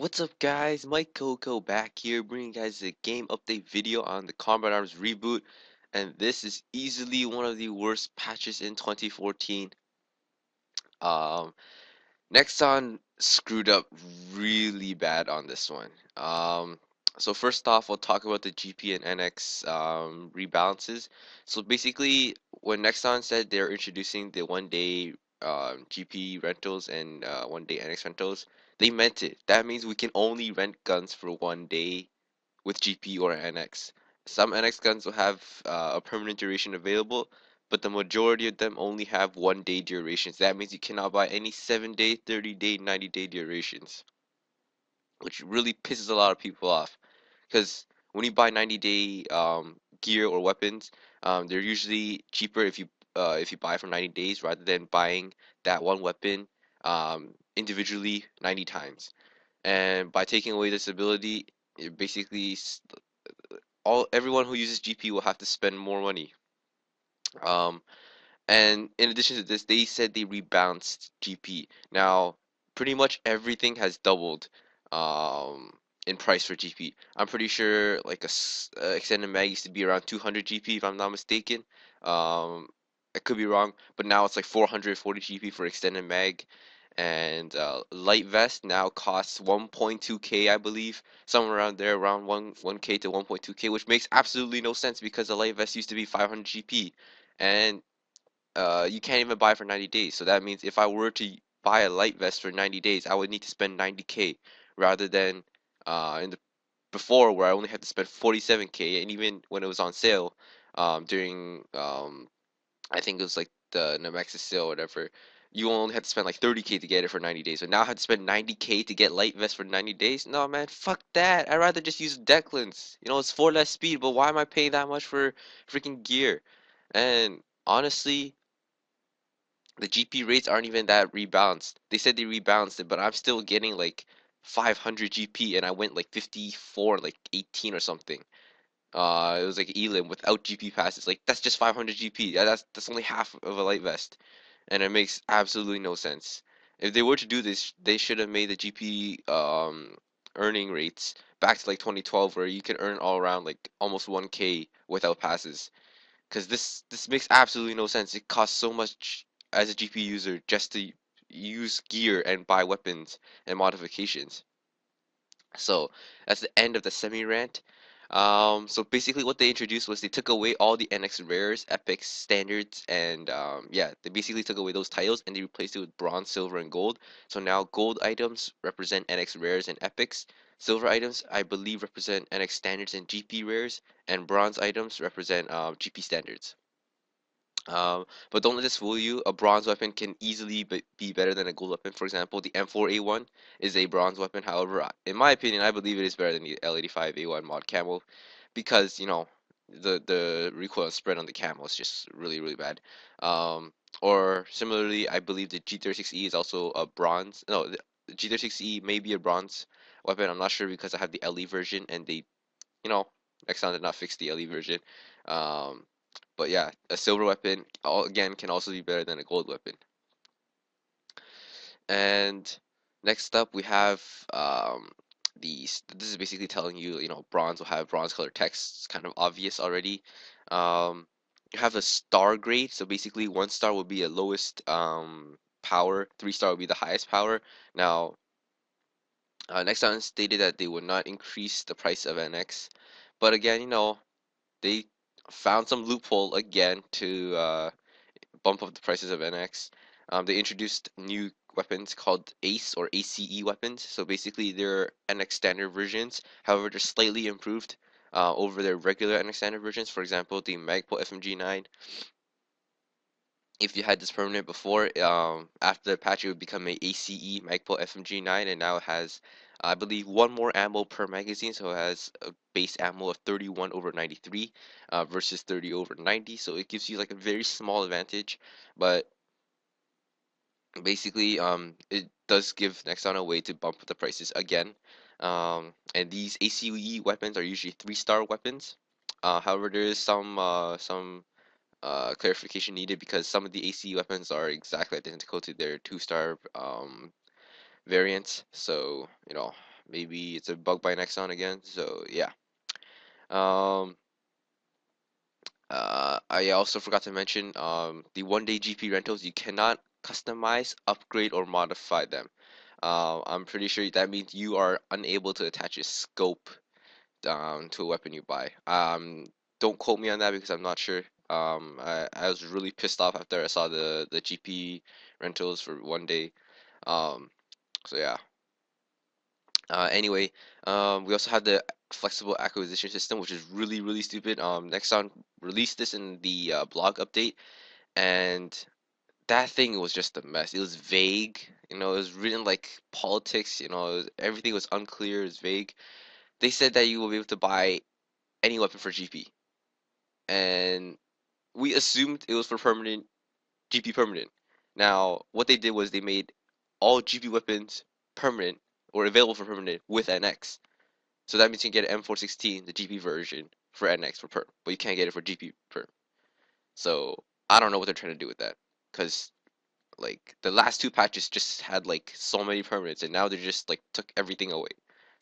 What's up, guys? MikeCoco back here, bringing you guys a game update video on the Combat Arms Reboot, and this is easily one of the worst patches in 2014. Um, Nexon screwed up really bad on this one. So first off, we'll talk about the GP and NX rebalances. So basically, when Nexon said they're introducing the 1 day GP rentals and 1 day NX rentals, they meant it. That means we can only rent guns for 1 day with GP or NX. Some NX guns will have a permanent duration available, but the majority of them only have 1 day durations. That means you cannot buy any 7 day, 30 day, 90 day durations, which really pisses a lot of people off. Because when you buy 90 day gear or weapons, they're usually cheaper if you buy for 90 days rather than buying that one weapon individually 90 times. And by taking away this ability, it basically all everyone who uses GP will have to spend more money. Um, and in addition to this, they said they rebalanced GP. Now, pretty much everything has doubled in price for GP. I'm pretty sure like extended mag used to be around 200 GP if I'm not mistaken. Um, I could be wrong, but now it's like 440 GP for extended mag. And light vest now costs 1.2k, I believe, somewhere around there, around 1k to 1.2k, which makes absolutely no sense because the light vest used to be 500 GP, and you can't even buy for 90 days. So that means if I were to buy a light vest for 90 days, I would need to spend 90k rather than in the before where I only had to spend 47k, and even when it was on sale during I think it was like the Nemexis sale or whatever. You only had to spend like 30k to get it for 90 days. So now I had to spend 90k to get light vest for 90 days? No, man, fuck that. I'd rather just use Declan's. You know, it's 4 less speed, but why am I paying that much for freaking gear? And honestly, the GP rates aren't even that rebalanced. They said they rebalanced it, but I'm still getting like 500 GP, and I went like 54, like 18 or something. It was like Elim without GP passes. Like that's just 500 GP. Yeah, that's only half of a light vest, and it makes absolutely no sense. If they were to do this, they should have made the GP earning rates back to like 2012, where you can earn all around like almost 1k without passes. Because this makes absolutely no sense. It costs so much as a GP user just to use gear and buy weapons and modifications. So that's the end of the semi-rant. So basically what they introduced was they took away all the NX rares, epics, standards, and yeah, they basically took away those titles and they replaced it with bronze, silver, and gold. So now gold items represent NX rares and epics. Silver items, I believe, represent NX standards and GP rares, and bronze items represent GP standards. But don't let this fool you. A bronze weapon can easily be better than a gold weapon. For example, the M4A1 is a bronze weapon. However, in my opinion, I believe it is better than the L85A1 mod camo because, you know, the recoil spread on the camo is just really bad. Or similarly, I believe the G36E is also a bronze. No, the G36E may be a bronze weapon. I'm not sure because I have the LE version and they, you know, Nexon did not fix the LE version. Um, but yeah, a silver weapon again can also be better than a gold weapon. And next up we have these. This is basically telling you, you know, bronze will have bronze color text. It's kind of obvious already. Um, you have a star grade, so basically 1 star will be a lowest power, 3 star will be the highest power. Now, Nexon stated that they would not increase the price of NX, but again, you know, they found some loophole again to bump up the prices of NX. They introduced new weapons called ACE or ACE weapons. So basically, they're NX standard versions. However, they're slightly improved over their regular NX standard versions. For example, the Magpul FMG9. If you had this permanent before, after the patch, it would become a ACE Magpul FMG9, and now it has, I believe, one more ammo per magazine. So it has a base ammo of 31 over 93 versus 30 over 90. So it gives you like a very small advantage, but basically it does give Nexon a way to bump the prices again. And these ACE weapons are usually 3 star weapons. However, there is some clarification needed because some of the ACE weapons are exactly identical to their 2 star variants. So, you know, maybe it's a bug by Nexon again. So yeah. Um, I also forgot to mention the 1 day GP rentals. You cannot customize, upgrade, or modify them. I'm pretty sure that means you are unable to attach a scope to a weapon you buy. Don't quote me on that because I'm not sure. I was really pissed off after I saw the GP rentals for 1 day. Um, so yeah. Anyway, we also have the flexible acquisition system, which is really stupid. Nexon released this in the blog update, and that thing was just a mess. It was vague. It was written like politics. Everything was unclear. It was vague. They said that you will be able to buy any weapon for GP, and we assumed it was for permanent GP permanent. Now, what they did was they made all GP weapons permanent or available for permanent with NX. So that means you can get an M416, the GP version, for NX for perm, but you can't get it for GP perm. So I don't know what they're trying to do with that, because like the last two patches just had like so many permanents, and now they just like took everything away.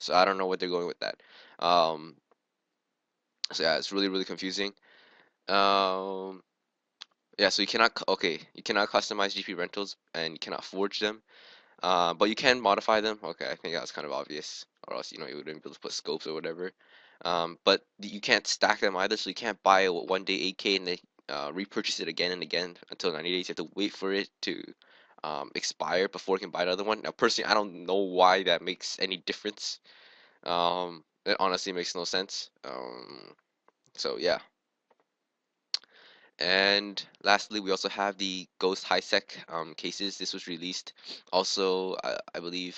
So I don't know what they're going with that. Um, so yeah, it's really confusing. Um, yeah, so you cannot customize GP rentals and you cannot forge them. But you can modify them. Okay, I think that was kind of obvious, or else you wouldn't be able to put scopes or whatever. But you can't stack them either, so you can't buy a 1 day 8K and then repurchase it again and again until 90 days. You have to wait for it to expire before you can buy another one. Now, personally, I don't know why that makes any difference. It honestly makes no sense. So yeah. And lastly, we also have the Ghost High Sec cases. This was released also, I believe,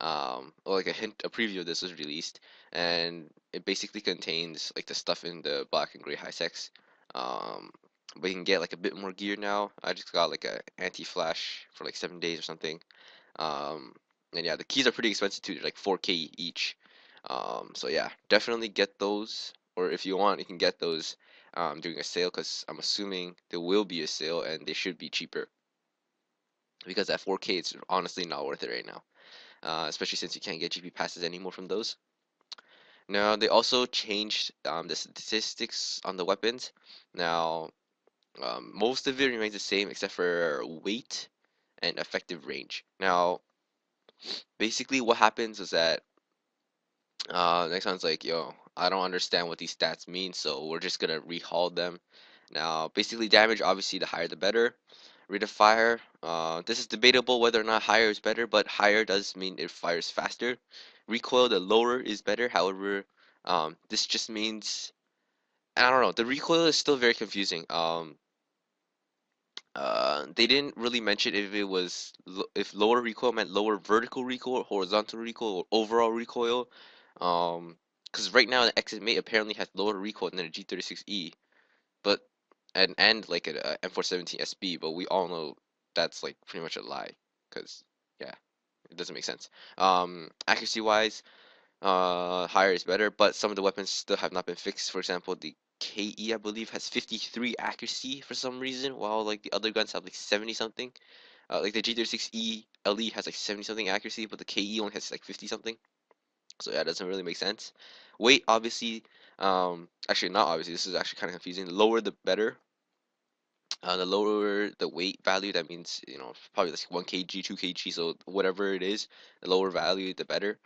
or like a preview of this was released, and it basically contains like the stuff in the black and gray high secs. Um, but you can get like a bit more gear now. I just got like a anti-flash for like 7 days or something. Um, and yeah, the keys are pretty expensive too. They're like 4K each. So yeah, definitely get those, or if you want, you can get those during a sale, because I'm assuming there will be a sale and they should be cheaper, because at 4K it's honestly not worth it right now, especially since you can't get GP passes anymore from those. Now, they also changed the statistics on the weapons. Now, most of it remains the same except for weight and effective range. Now, basically, what happens is that next one's like, yo, I don't understand what these stats mean, so we're just gonna rehaul them. Now, basically, damage, obviously, the higher the better. Rate of fire, this is debatable whether or not higher is better, but higher does mean it fires faster. Recoil, the lower is better. However, this just means, I don't know. The recoil is still very confusing. They didn't really mention if it was if lower recoil meant lower vertical recoil, or horizontal recoil, or overall recoil. Because right now the Exit Mate apparently has lower recoil than a G36E, but and like an M417 SB, but we all know that's like pretty much a lie. Because yeah, it doesn't make sense. Accuracy wise, higher is better, but some of the weapons still have not been fixed. For example, the KE, I believe, has 53 accuracy for some reason, while like the other guns have like 70 something. Like the G36E LE has like 70 something accuracy, but the KE only has like 50 something. So yeah, it doesn't really make sense. Weight, obviously, actually not obviously. This is actually kind of confusing. The lower the better. The lower the weight value, that means probably like 1 kg, 2 kg. So whatever it is, the lower value, the better.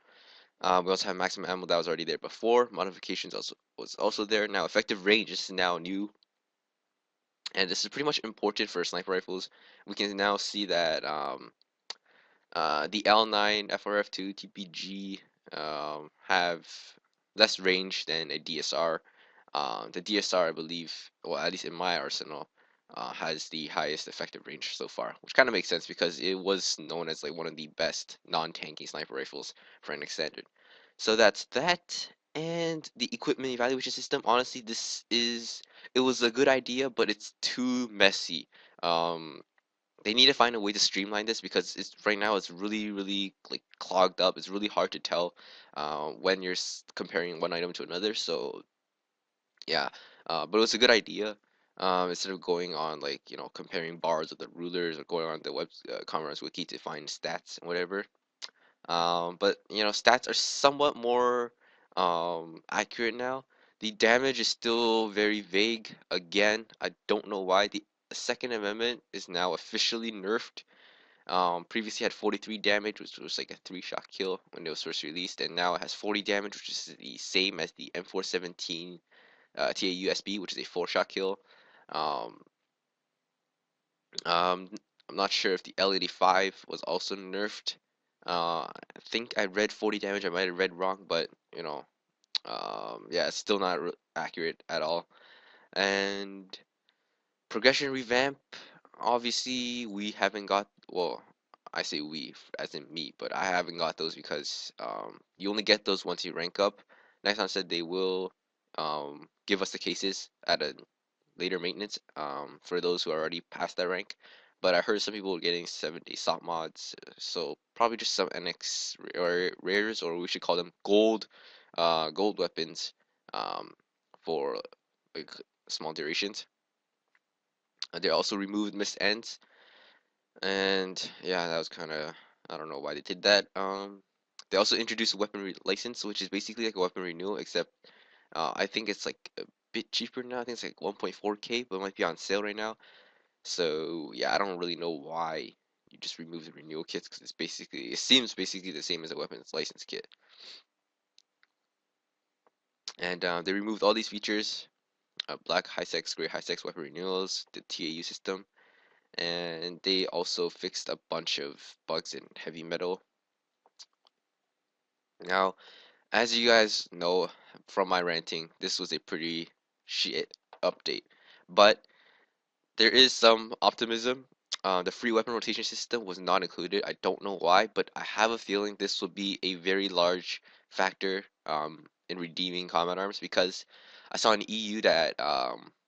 We also have maximum ammo that was already there before. Modifications also was also there. Now effective range is now new, and this is pretty much important for sniper rifles. We can now see that the L9, FRF2, TPG have less range than a DSR. The DSR, I believe, well, at least in my arsenal, has the highest effective range so far, which kind of makes sense because it was known as like one of the best non-tanking sniper rifles for an extended. So that's that. And the equipment evaluation system, honestly, it was a good idea, but it's too messy. Um, they need to find a way to streamline this because it's right now it's really like clogged up. It's really hard to tell when you're comparing one item to another. So yeah, but it was a good idea. Instead of going on like comparing bars with the rulers or going on the Commonwealth wiki to find stats and whatever. But stats are somewhat more accurate now. The damage is still very vague. Again, I don't know why. The Second Amendment is now officially nerfed. Previously had 43 damage, which was like a 3-shot kill when it was first released, and now it has 40 damage, which is the same as the M417 TAUSB, which is a 4-shot kill. Um, um, I'm not sure if the L85 was also nerfed. I think I read 40 damage. I might have read wrong, but yeah, it's still not accurate at all. And progression revamp, obviously, we haven't got, well, I say we, as in me, but I haven't got those because you only get those once you rank up. Nexon said they will give us the cases at a later maintenance for those who are already past that rank. But I heard some people were getting 7-day SOP mods, so probably just some NX rares, or we should call them gold weapons um, for like small durations. They also removed missed ends, and yeah, that was kind of, I don't know why they did that. They also introduced a weapon license, which is basically like a weapon renewal, except I think it's like a bit cheaper now. I think it's like 1.4K, but it might be on sale right now. So yeah, I don't really know why you just remove the renewal kits because it seems basically the same as a weapons license kit. And they removed all these features: black high sex, gray high sex weapon renewals, the TAU system, and they also fixed a bunch of bugs in heavy metal. Now, as you guys know from my ranting, this was a pretty shit update, but there is some optimism. The free weapon rotation system was not included. I don't know why, but I have a feeling this will be a very large factor in redeeming combat arms because I saw in EU that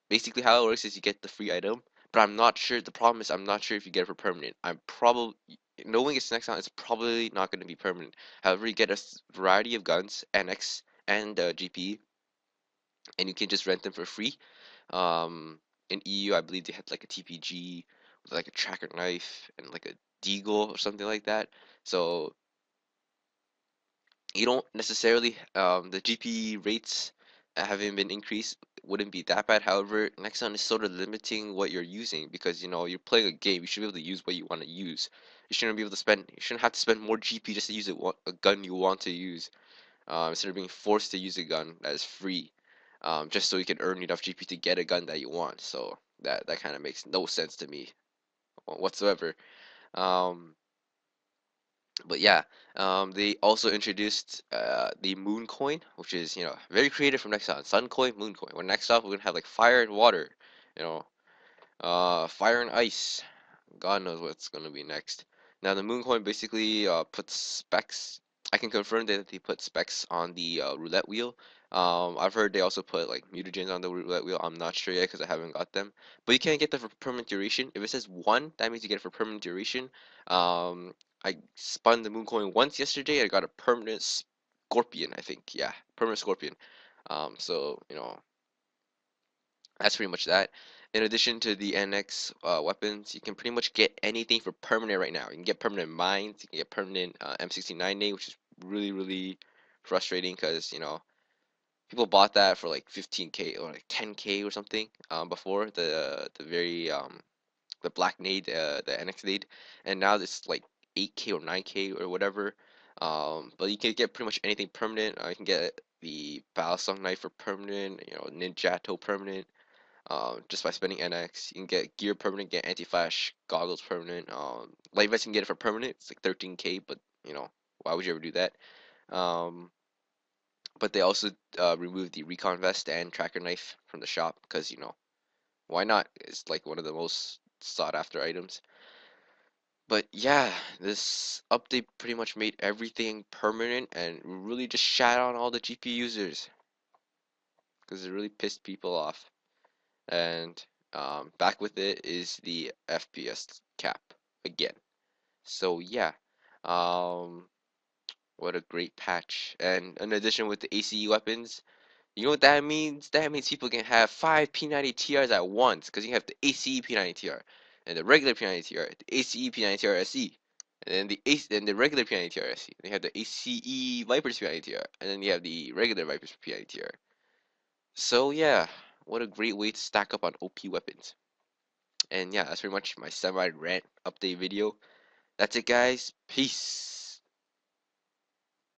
basically how it works is you get the free item, but I'm not sure. The problem is I'm not sure if you get it for permanent. I'm probably knowing it's next time, it's probably not going to be permanent. However, you get a variety of guns, NX and GP, and you can just rent them for free. In EU, I believe they had like a TPG with like a tracker knife and like a deagle or something like that. So you don't necessarily the GP rates having been increased wouldn't be that bad. However, Nexon is sort of limiting what you're using because you're playing a game. You should be able to use what you want to use. You shouldn't be able to spend. You shouldn't have to spend more GP just to use a gun you want to use. Instead of being forced to use a gun that is free, just so you can earn enough GP to get a gun that you want. So that kind of makes no sense to me whatsoever. Um, but yeah, they also introduced the Moon Coin, which is very creative from Nexon. Sun Coin, Moon Coin. When next off, we're gonna have like fire and water, you know, fire and ice. God knows what's gonna be next. Now the moon coin basically puts specs. I can confirm that they put specs on the roulette wheel. I've heard they also put like mutagens on the roulette wheel. I'm not sure yet because I haven't got them. But you can't get them for permanent duration. If it says one, that means you get it for permanent duration. Um, I spun the moon coin once yesterday. I got a permanent scorpion. I think, yeah, permanent scorpion. So that's pretty much that. In addition to the NX weapons, you can pretty much get anything for permanent right now. You can get permanent mines, you can get permanent M69A, which is really, really frustrating because, people bought that for like 15K or like 10K or something before the black nade, the NX nade, and now it's like 8K or 9K or whatever. But you can get pretty much anything permanent. You can get the Battlesong knife for permanent, Ninjato permanent, just by spending NX. You can get gear permanent, get anti-flash goggles permanent. Light vest you can get it for permanent. It's like 13K, but why would you ever do that? Um, but they also removed the recon vest and tracker knife from the shop because why not? It's like one of the most sought after items. But yeah, this update pretty much made everything permanent and really just shat on all the GP users because it really pissed people off. And back with it is the FPS cap again. So yeah, um, what a great patch! And in addition, with the ACE weapons, you know what that means? That means people can have 5 P90 TRs at once because you have the ACE P90 TR and the regular P90 TR, the ACE P90 TR SE, And then the regular P90TR SC. They have the ACE Vipers P90TR, and then you have the regular Vipers P90TR. So yeah, what a great way to stack up on OP weapons. And yeah, that's pretty much my semi-rant update video. That's it, guys. Peace.